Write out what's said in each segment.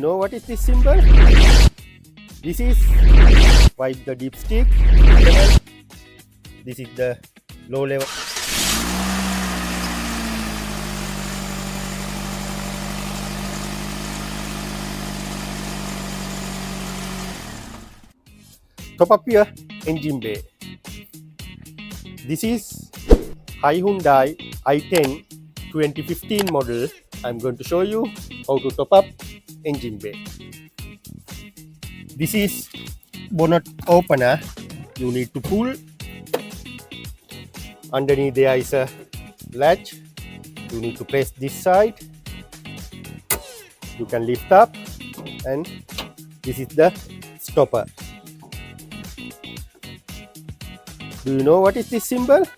Know what is this symbol? This is wipe the dipstick level. This is the low level. Top up your engine bay. This is Hyundai i10 2015 model. I'm going to show you how to top up engine bay. This is bonnet opener. You need to pull. Underneath there is a latch. You need to press this side. You can lift up, and this is the stopper. Do you know what is this symbol?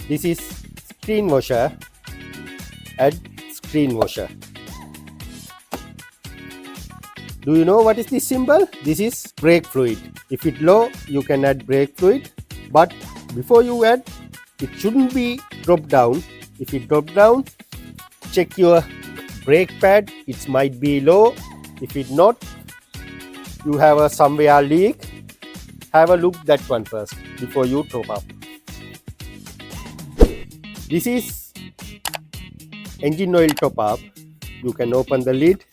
This is screen washer. Add screen washer. Do you know what is this symbol? This is brake fluid. If it's low, you can add brake fluid, but before you add, it shouldn't be drop down. If it drop down, check your brake pad. It might be low. If it's not, you have a somewhere leak. Have a look that one first before you top up. This is engine oil top up. You can open the lid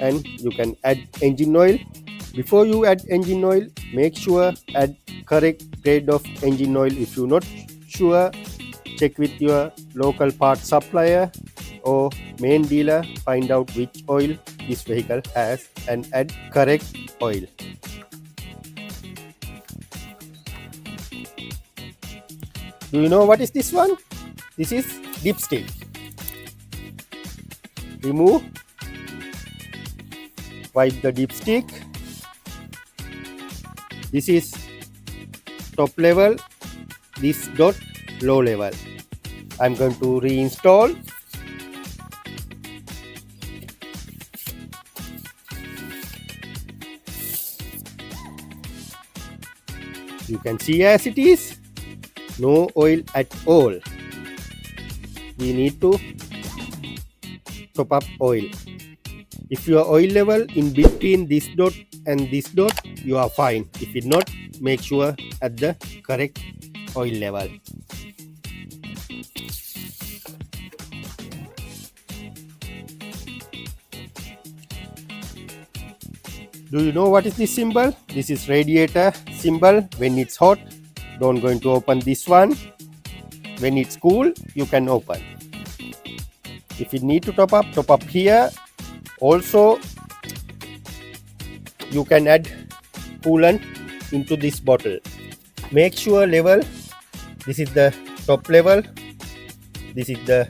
and you can add engine oil. Before you add engine oil, make sure add correct grade of engine oil. If you're not sure, check with your local parts supplier or main dealer. Find out which oil this vehicle has and add correct oil. Do you know what is this one? This is dipstick. Remove. Wipe the dipstick. This is top level. This dot low level. I'm going to reinstall. You can see as it is, no oil at all. We need to top up oil. If your oil level in between this dot and this dot, you are fine. If it not, make sure at the correct oil level. Do you know what is this symbol? This is radiator symbol. When it's hot, don't going to open this one. When it's cool, you can open. If you need to top up here. Also, you can add coolant into this bottle. Make sure level. This is the top level. This is the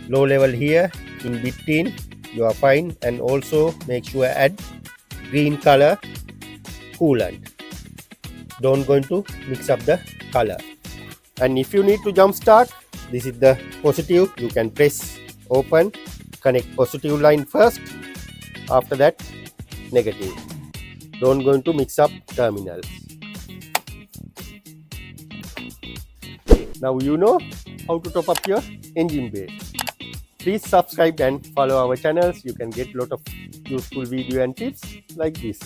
low level here. In between, you are fine. And also make sure add green color coolant. Don't going to mix up the color. And if you need to jump start, this is the positive. You can press open, connect positive line first. After that, negative. Don't going to mix up terminals. Now you know how to top up your engine bay. Please subscribe and follow our channels. You can get a lot of useful video and tips like this.